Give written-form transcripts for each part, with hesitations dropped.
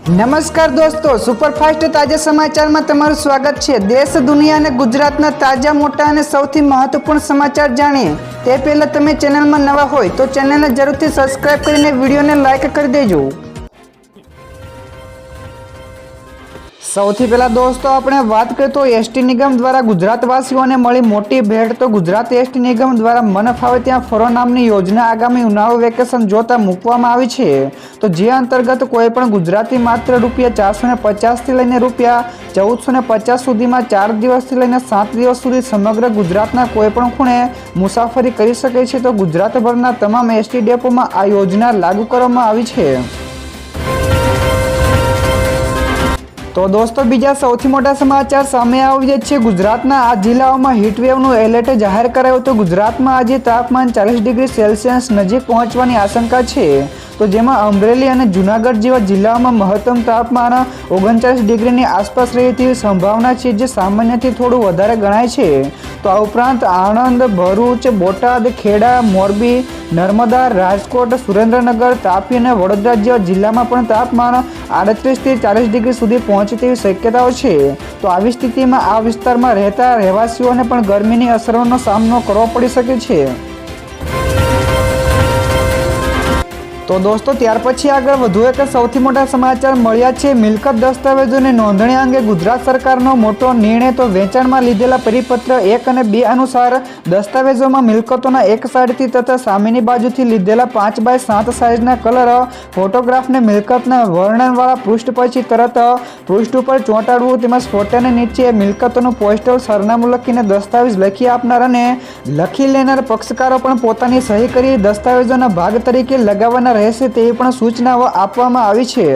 નમસ્કાર દોસ્તો, સુપરફાસ્ટ તાજા સમાચારમાં તમારું સ્વાગત છે। દેશ, દુનિયા અને ગુજરાતના તાજા, મોટા અને સૌથી મહત્વપૂર્ણ સમાચાર જાણીએ તે પહેલા તમે ચેનલમાં નવા હોય તો ચેનલને જરૂરથી સબસ્ક્રાઇબ કરીને વિડીયોને લાઇક કરી દેજો। સૌથી પહેલા દોસ્તો આપણે વાત કરીએ તો એસટી નિગમ દ્વારા ગુજરાતવાસીઓને મળી મોટી ભેટ। તો ગુજરાત એસટી નિગમ દ્વારા મન ફાવે ત્યાં ફરો નામની યોજના આગામી ઉનાળુ વેકેશન જોતા મૂકવામાં આવી છે। તો જે અંતર્ગત કોઈ પણ ગુજરાતી માત્ર ₹450થી લઈને ₹1450 સુધીમાં 4 દિવસથી લઈને 7 દિવસ સુધી સમગ્ર ગુજરાતના કોઈ પણ ખૂણે મુસાફરી કરી શકે છે। તો ગુજરાતભરના તમામ એસટી ડેપોમાં આ યોજના લાગુ કરવામાં આવી છે। તો દોસ્તો બીજા સૌથી મોટા સમાચાર સામે આવી છે। ગુજરાતના આ જિલ્લાઓમાં હીટવેવનું એલર્ટ જાહેર કરાયું। તો ગુજરાતમાં આજે તાપમાન 40 ડિગ્રી સેલ્સિયસ નજીક પહોંચવાની આશંકા છે। તો જેમાં અમરેલી અને જૂનાગઢ જેવા જિલ્લાઓમાં મહત્તમ તાપમાન 39 ડિગ્રીની આસપાસ રહે તેવી સંભાવના છે, જે સામાન્યથી થોડું વધારે ગણાય છે। તો આ ઉપરાંત આણંદ, ભરૂચ, બોટાદ, ખેડા, મોરબી, નર્મદા, રાજકોટ, સુરેન્દ્રનગર, તાપી અને વડોદરા જેવા જિલ્લામાં પણ તાપમાન 38થી 40 ડિગ્રી સુધી પહોંચે તેવી શક્યતાઓ છે। તો આવી સ્થિતિમાં આ વિસ્તારમાં રહેતા રહેવાસીઓને પણ ગરમીની અસરોનો સામનો કરવો પડી શકે છે। તો દોસ્તો ત્યાર પછી આગળ વધુ એક સૌથી મોટા સમાચાર મળ્યા છે। મિલકત દસ્તાવેજોની નોંધણી અંગે ગુજરાત સરકારનો મોટો નિર્ણય। તો વેચાણમાં લીધેલા પરિપત્ર 1 અને 2 અનુસાર દસ્તાવેજોમાં મિલકતોના એક સાઈડથી તથા સામેની બાજુથી લીધેલા 5x7 સાઇઝના કલર ફોટોગ્રાફને મિલકતના વર્ણનવાળા પૃષ્ઠ પછી તરત પૃષ્ઠ ઉપર ચોંટાડવું, તેમજ ફોટાની નીચે મિલકતોનું પોસ્ટલ સરનામું લખીને દસ્તાવેજ લખી આપનાર અને લખી લેનાર પક્ષકારો પણ પોતાની સહી કરી દસ્તાવેજોના ભાગ તરીકે લગાવવાના રહેશે તેવી પણ સૂચનાઓ આપવામાં આવી છે।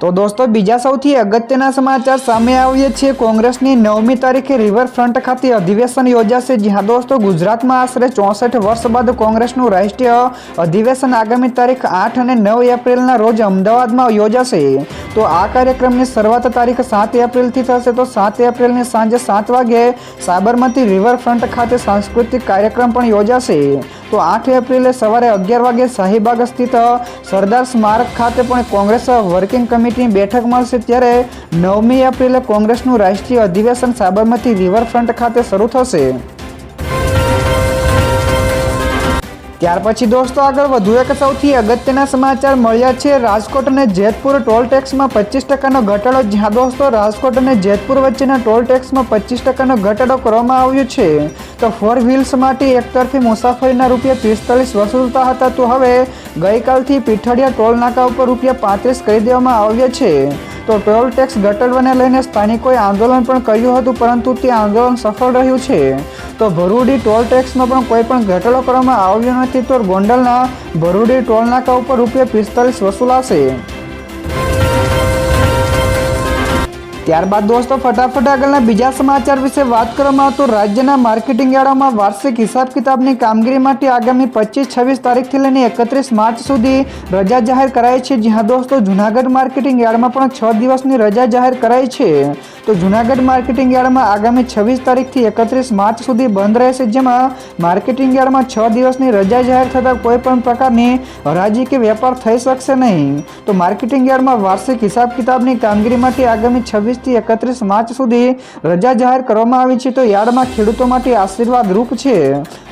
તો દોસ્તો બીજા સૌથી અગત્યના સમાચાર સામે આવ્યા છે। કોંગ્રેસની 9મી તારીખે રિવરફ્રન્ટ ખાતે અધિવેશન યોજાશે। જ્યાં દોસ્તો ગુજરાતમાં આશરે 64 વર્ષ બાદ કોંગ્રેસનું રાષ્ટ્રીય અધિવેશન આગામી તારીખ 8 અને 9 એપ્રિલના રોજ અમદાવાદમાં યોજાશે। તો આ કાર્યક્રમની શરૂઆત તારીખ 7 એપ્રિલથી થશે। તો 7 એપ્રિલની સાંજે 7 વાગે સાબરમતી રિવરફ્રન્ટ ખાતે સાંસ્કૃતિક કાર્યક્રમ પણ યોજાશે। તો 8 એપ્રિલે સવારે 11 વાગે શાહીબાગ સ્થિત સરદાર સ્મારક ખાતે પણ કોંગ્રેસ વર્કિંગ કમિટીની બેઠક મળશે। ત્યારે 9મી એપ્રિલે કોંગ્રેસનું રાષ્ટ્રીય અધિવેશન સાબરમતી રિવરફ્રન્ટ ખાતે શરૂ થશે। ત્યાર પછી દોસ્તો આગળ વધુ એક સૌથી અગત્યના સમાચાર મળ્યા છે। રાજકોટ અને જેતપુર ટોલ ટેક્સમાં 25% ઘટાડો। જ્યાં દોસ્તો રાજકોટ અને જેતપુર વચ્ચેના ટોલ ટેક્સમાં 25% ઘટાડો કરવામાં આવ્યો છે। તો 4 વ્હીલ્સ માટે એકતરફી મુસાફરીના ₹45 વસૂલતા હતા, તો હવે ગઈકાલથી પીઠડિયા ટોલ નાકા ઉપર ₹35 કરી દેવામાં આવ્યા છે। તો ટોલ ટેક્સ ઘટાડવાને લઈને સ્થાનિકોએ આંદોલન પણ કર્યું હતું, પરંતુ તે આંદોલન સફળ રહ્યું છે। તો ભરૂડી ટોલ ટેક્સમાં પણ કોઈ પણ ઘટાડો કરવામાં આવ્યો નથી। તો ગોંડલના ભરૂડી ટોલ નાકા ઉપર ₹45 વસૂલાશે। ત્યારબાદ દોસ્તો ફટાફટ આગળના બીજા સમાચાર વિશે વાત કરવામાં આવે તો રાજ્યના માર્કેટિંગ યાર્ડોમાં વાર્ષિક હિસાબ કિતાબની કામગીરી માટે આગામી 25-26 તારીખથી લઈને 31 માર્ચ સુધી રજા જાહેર કરાઈ છે। જ્યાં દોસ્તો જૂનાગઢ માર્કેટિંગ યાર્ડમાં પણ 6 દિવસની રજા જાહેર કરાઈ છે। તો જૂનાગઢ માર્કેટિંગ યાર્ડમાં આગામી 26 તારીખથી 31 માર્ચ સુધી બંધ રહેશે, જેમાં માર્કેટિંગ યાર્ડમાં 6 દિવસની રજા જાહેર થતાં કોઈ પણ પ્રકારની હરાજી કે વેપાર થઈ શકશે નહીં। તો માર્કેટિંગ યાર્ડમાં વાર્ષિક હિસાબ કિતાબની કામગીરી માટે આગામી 26 થી 31 માર્ચ સુધી રજા જાહેર કરવામાં આવી છે। તો યાર્ડમાં ખેડૂતો માટે આશીર્વાદ રૂપ છે।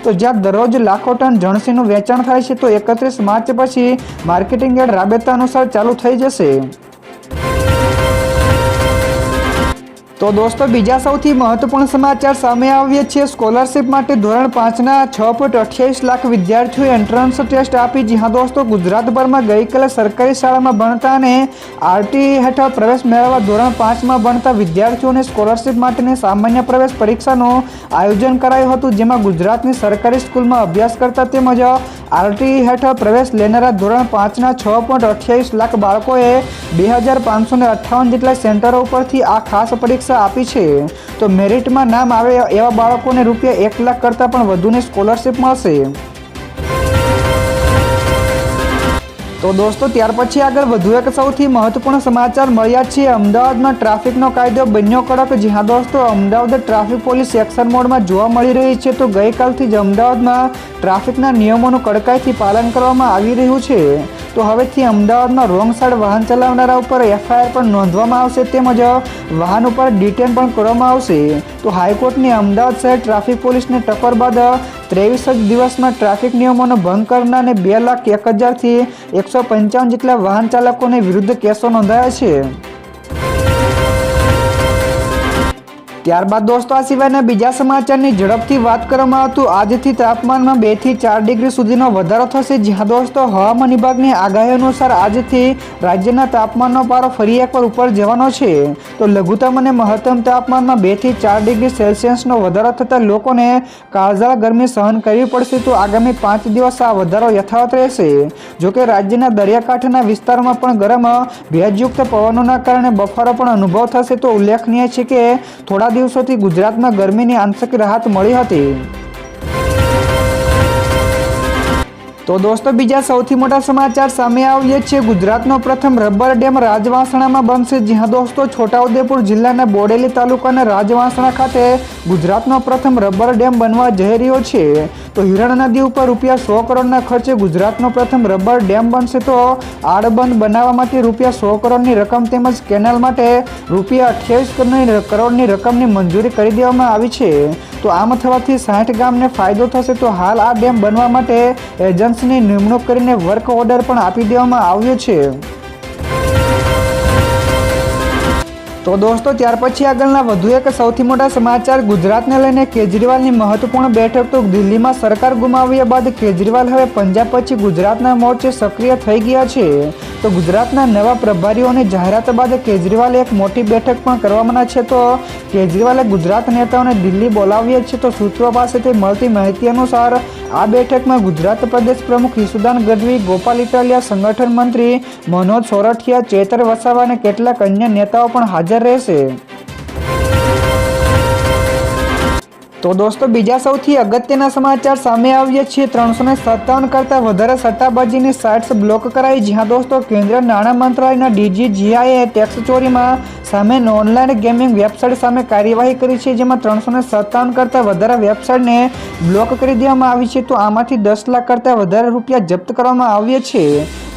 તો જ્યાં દરરોજ લાખો ટન જણસીનું વેચાણ થાય છે, તો 31 માર્ચ પછી માર્કેટિંગ યાર્ડ રાબેતા અનુસાર ચાલુ થઈ જશે। તો દોસ્તો બીજા સૌથી મહત્વપૂર્ણ સમાચાર સામે આવ્યા છે। સ્કોલરશિપ માટે ધોરણ 5ના 6.28 લાખ વિદ્યાર્થીઓએ એન્ટ્રન્સ ટેસ્ટ આપી। જ્યાં દોસ્તો ગુજરાતભરમાં ગઈકાલે સરકારી શાળામાં ભણતા અને આરટી હેઠળ પ્રવેશ મેળવવા ધોરણ 5માં ભણતા વિદ્યાર્થીઓને સ્કોલરશિપ માટેની સામાન્ય પ્રવેશ પરીક્ષાનું આયોજન કરાયું હતું, જેમાં ગુજરાતની સરકારી સ્કૂલમાં અભ્યાસ કરતા તેમજ આરટી હેઠળ પ્રવેશ લેનારા ધોરણ 5ના 6.28 લાખ બાળકોએ 2558 જેટલા સેન્ટરો ઉપરથી આ ખાસ પરીક્ષા આપી છે। તો મેરિટમાં નામ આવે એવા બાળકોને ₹1 લાખ કરતાં પણ વધુની સ્કોલરશિપ મળશે। તો દોસ્તો ત્યાર પછી આગળ વધુ એક સૌથી મહત્વપૂર્ણ સમાચાર મળ્યા છે। અમદાવાદમાં ટ્રાફિકનો કાયદો બન્યો કડક। જી હા દોસ્તો, અમદાવાદ ટ્રાફિક પોલીસ એક્શન મોડમાં જોવા મળી રહી છે। તો ગઈકાલથી જ અમદાવાદમાં ટ્રાફિકના નિયમોનું કડકાઈથી પાલન કરવામાં આવી રહ્યું છે। તો હવેથી અમદાવાદમાં રોંગ સાઈડ વાહન ચલાવનારા ઉપર એફઆઈઆર પણ નોંધવામાં આવશે, તેમજ વાહન ઉપર ડિટેન પણ કરવામાં આવશે। તો હાઈકોર્ટની અમદાવાદ શહેર ટ્રાફિક પોલીસને ટકોર બાદ 23 જ દિવસમાં ટ્રાફિક નિયમોનો ભંગ કરનારને 2,01,000 થી 155 જેટલા વાહન ચાલકોને વિરુદ્ધ કેસો નોંધાયા છે। ત્યારબાદ દોસ્તો આ સિવાયના બીજા સમાચારની ઝડપથી વાત કરવામાં આવતું આજથી તાપમાનમાં 2 થી 4 ડિગ્રી સુધીનો વધારો થશે। જી હા દોસ્તો, હવામાન વિભાગની આગાહી અનુસાર આજથી રાજ્યના તાપમાનનો પારો ફરી એકવાર ઉપર જવાનો છે। તો લઘુત્તમ અને મહત્તમ તાપમાનમાં 2 થી 4 ડિગ્રી સેલ્સિયસનો વધારો થતાં લોકોને કાળઝાળ ગરમી સહન કરવી પડશે। તો આગામી 5 દિવસ આ વધારો યથાવત રહેશે। જોકે રાજ્યના દરિયાકાંઠાના વિસ્તારોમાં પણ ગરમ ભેજયુક્ત પવનોના કારણે બફારો પણ અનુભવ થશે। તો ઉલ્લેખનીય છે કે થોડા દિવસોથી ગુજરાતમાં ગરમીની આંશિક રાહત મળી હતી। તો દોસ્તો બીજા સૌથી મોટા સમાચાર સામે આવ્યા છે। ગુજરાતનો પ્રથમ રબર ડેમ રાજવાસણામાં બનશે। જી હા દોસ્તો, છોટાઉદેપુર જિલ્લાના બોડેલી તાલુકાના રાજવાસણા ખાતે ગુજરાતનો પ્રથમ રબર ડેમ બનવા જઈ રહ્યો છે। તો હિરણ નદી ઉપર ₹100 કરોડના ખર્ચે ગુજરાતનો પ્રથમ રબર ડેમ બનશે। તો આડબંધ બનાવવા માટે ₹100 કરોડની રકમ તેમજ કેનાલ માટે ₹28 કરોડની રકમની મંજૂરી કરી દેવામાં આવી છે। તો આમ થવાથી 60 ગામને ફાયદો થશે। તો હાલ આ ડેમ બનવા માટે એજન્સીની નિમણૂક કરીને વર્ક ઓર્ડર પણ આપી દેવામાં આવ્યો છે। તો દોસ્તો ત્યાર પછી આગળના વધુ એક સૌથી મોટા સમાચાર ગુજરાતને લઈને કેજરીવાલની મહત્વપૂર્ણ બેઠક। તો દિલ્હીમાં સરકાર ગુમાવ્યા બાદ કેજરીવાલ હવે પંજાબ પછી ગુજરાતના મોરચે સક્રિય થઈ ગયા છે। તો ગુજરાતના નવા પ્રભારીઓની જાહેરાત બાદ કેજરીવાલે એક મોટી બેઠક પણ કરવાના છે। તો કેજરીવાલે ગુજરાત નેતાઓને દિલ્હી બોલાવ્યા છે। તો સૂત્રો પાસેથી મળતી માહિતી અનુસાર આ બેઠકમાં ગુજરાત પ્રદેશ પ્રમુખ ઈસુદાન ગઢવી, ગોપાલ ઇટાલિયા, સંગઠન મંત્રી મનોજ સોરઠિયા, ચેતર વસાવા અને કેટલાક અન્ય નેતાઓ પણ હાજર રહેશે। તો દોસ્તો બીજા સૌથી અગત્યના સમાચાર સામે આવ્યા છે। 357 કરતાં વધારે સટ્ટાબાજીની સાઇટ્સ બ્લોક કરાઈ। જી હા દોસ્તો, કેન્દ્રીય નાણાં મંત્રાલયના DGGIએ ટેક્સ ચોરીમાં સામે ઓનલાઈન ગેમિંગ વેબસાઇટ સામે કાર્યવાહી કરી છે, જેમાં 357 કરતાં વધારે વેબસાઇટને બ્લોક કરી દેવામાં આવી છે। તો આમાંથી 10 લાખ કરતાં વધારે રૂપિયા જપ્ત કરવામાં આવ્યા છે।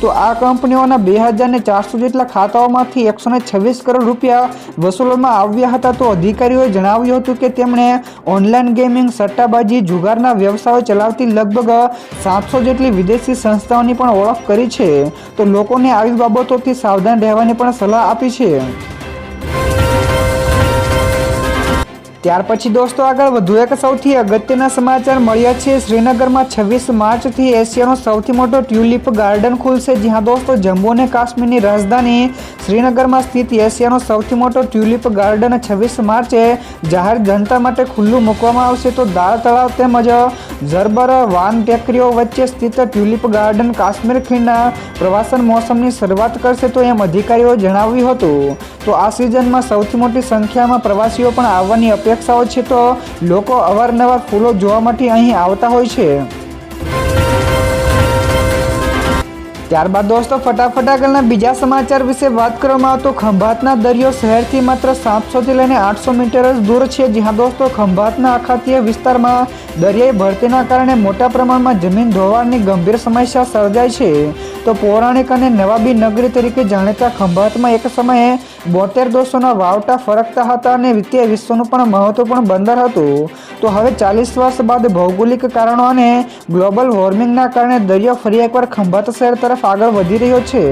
તો આ કંપનીઓના 2,400 જેટલા ખાતાઓમાંથી 126 કરોડ રૂપિયા વસૂલવામાં આવ્યા હતા। તો અધિકારીઓએ જણાવ્યું હતું કે તેમણે ઓનલાઈન ગેમિંગ, સટ્ટાબાજી, જુગારના વ્યવસાયો ચલાવતી લગભગ 700 જેટલી વિદેશી સંસ્થાઓની પણ ઓળખ કરી છે। તો લોકોને આવી બાબતોથી સાવધાન રહેવાની પણ સલાહ આપી છે। ત્યાર પછી દોસ્તો આગળ વધુ એક સૌથી અગત્યના સમાચાર મળ્યા છે। શ્રીનગરમાં 26 માર્ચથી એશિયાનો સૌથી મોટો ટ્યુલિપ ગાર્ડન ખુલશે। જી હા દોસ્તો, જમ્મુ અને કાશ્મીરની રાજધાની શ્રીનગરમાં સ્થિત એશિયાનો સૌથી મોટો ટ્યુલિપ ગાર્ડન 26 માર્ચે જાહેર જનતા માટે ખુલ્લું મૂકવામાં આવશે। તો દાળ તળાવ તેમજ ઝરબર વાન ટેકરીઓ વચ્ચે સ્થિત ટ્યુલિપ ગાર્ડન કાશ્મીર ખીણના પ્રવાસન મોસમની શરૂઆત કરશે। તો એમ અધિકારીઓએ જણાવ્યું હતું। તો આ સિઝનમાં સૌથી મોટી સંખ્યામાં પ્રવાસીઓ પણ આવવાની અપેક્ષાઓ છે। તો લોકો અવારનવાર ફૂલો જોવા માટે અહીં આવતા હોય છે। ત્યારબાદ દોસ્તો ફટાફટ આગળના બીજા સમાચાર વિશે વાત કરવામાં આવે તો ખંભાતના દરિયો શહેરથી માત્ર 700 થી લઈને 800 મીટર જ દૂર છે। જી હા દોસ્તો, ખંભાતના અખાતીય વિસ્તારમાં દરિયાઈ ભરતીના કારણે મોટા પ્રમાણમાં જમીન ધોવાણની ગંભીર સમસ્યા સર્જાય છે। તો પૌરાણિક અને નવાબી નગરી તરીકે જાણીતા ખંભાતમાં એક સમયે 72 દેશોના વાવટા ફરકતા હતા અને તે વિશ્વનું પણ મહત્વપૂર્ણ બંદર હતું। તો હવે 40 વર્ષ બાદ ભૌગોલિક કારણો અને ગ્લોબલ વોર્મિંગના કારણે દરિયો ફરી એકવાર ખંભાત શહેર તરફ આગળ વધી રહ્યો છે।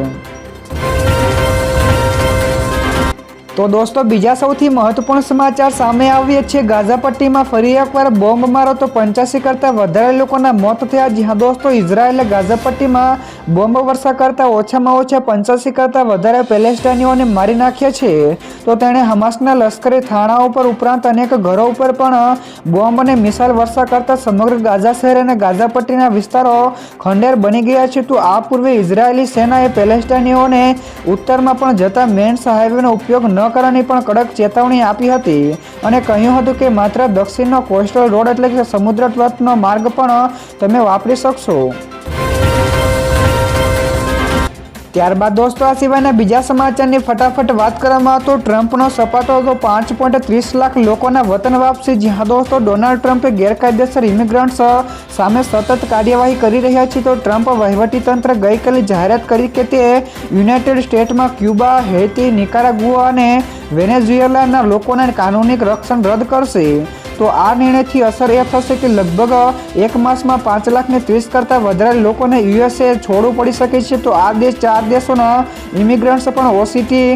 તો દોસ્તો બીજા સૌથી મહત્વપૂર્ણ સમાચાર સામે આવ્યા છે। ગાઝા પટ્ટીમાં ફરી એકવાર બોમ્બ મારો તો 85 કરતાં વધારે લોકોના મોત થયા। જી હા દોસ્તો, ઇઝરાયેલે ગાઝા પટ્ટીમાં બોમ્બ વર્ષા કરતાં ઓછામાં ઓછા 85 કરતાં વધારે પેલેસ્ટાઈનીઓને મારી નાખ્યા છે। તો તેણે હમાસના લશ્કરી થાણાઓ પર ઉપરાંત અનેક ઘરો ઉપર પણ બોમ્બ અને મિસાઇલ વર્ષા કરતાં સમગ્ર ગાઝા શહેર અને ગાઝા પટ્ટીના વિસ્તારો ખંડેર બની ગયા છે। તો આ પૂર્વે ઇઝરાયેલી સેનાએ પેલેસ્ટાઈનીઓને ઉત્તરમાં પણ જતા મેન્સ હાઈવેનો ઉપયોગ ન કરવાની પણ કડક ચેતવણી આપી હતી અને કહ્યું હતું કે માત્ર દક્ષિણનો કોસ્ટલ રોડ એટલે કે સમુદ્ર તટનો માર્ગ પણ તમે વાપરી શકશો। ત્યારબાદ દોસ્તો આ સિવાયના બીજા સમાચારની ફટાફટ વાત કરવામાં આવે તો ટ્રમ્પનો સપાટો હતો 5.30 લાખ લોકોના વતન વાપસી. જ્યાં દોસ્તો ડોનાલ્ડ ટ્રમ્પે ગેરકાયદેસર ઇમિગ્રન્ટ્સ સામે સતત કાર્યવાહી કરી રહ્યા છે. તો ટ્રમ્પ વહીવટીતંત્ર ગઈકાલે જાહેરાત કરી કે તે યુનાઇટેડ સ્ટેટ્સમાં ક્યુબા, હૈતી, નિકારાગુઆ અને વેનેઝુએલાના લોકોના કાનૂની રક્ષણ રદ કરશે. તો આ નિર્ણયથી અસર એ થશે કે લગભગ એક માસમાં 5,30,000 કરતાં વધારે લોકોને યુએસએ છોડવું પડી શકે છે. તો આ 4 દેશોના ઇમિગ્રન્ટ્સ પણ ઓસીટી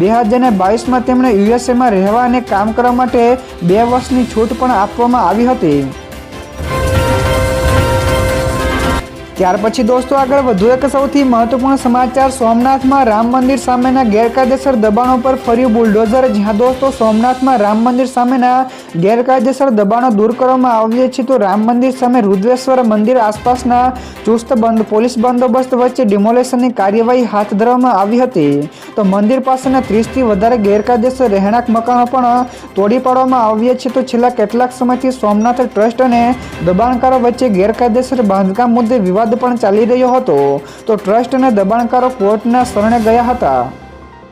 2022માં તેમણે યુએસએમાં રહેવા અને કામ કરવા માટે 2 વર્ષની છૂટ પણ આપવામાં આવી હતી. ત્યાર પછી દોસ્તો આગળ વધુ એક સૌથી મહત્વપૂર્ણ સમાચાર, સોમનાથમાં રામ મંદિર સામેના ગેરકાયદેસર દબાણો પર ફર્યું બુલડોઝર. જ્યાં દોસ્તો સોમનાથમાં રામ મંદિર સામેના ગેરકાયદેસર દબાણો દૂર કરવામાં આવ્યા છે. તો રામ મંદિર સામે રુદ્રેશ્વર મંદિર આસપાસના ચુસ્ત પોલીસ બંદોબસ્ત વચ્ચે ડિમોલેશનની કાર્યવાહી હાથ ધરવામાં આવી હતી. તો મંદિર પાસેના 30થી વધારે ગેરકાયદેસર રહેણાંક મકાનો પણ તોડી પાડવામાં આવ્યા છે. તો છેલ્લા કેટલાક સમયથી સોમનાથ ટ્રસ્ટ અને દબાણકારો વચ્ચે ગેરકાયદેસર બાંધકામ મુદ્દે વિવાદ પણ ચાલી રહ્યો હતો. તો ટ્રસ્ટ અને દબાણકારો કોર્ટના શરણે ગયા હતા.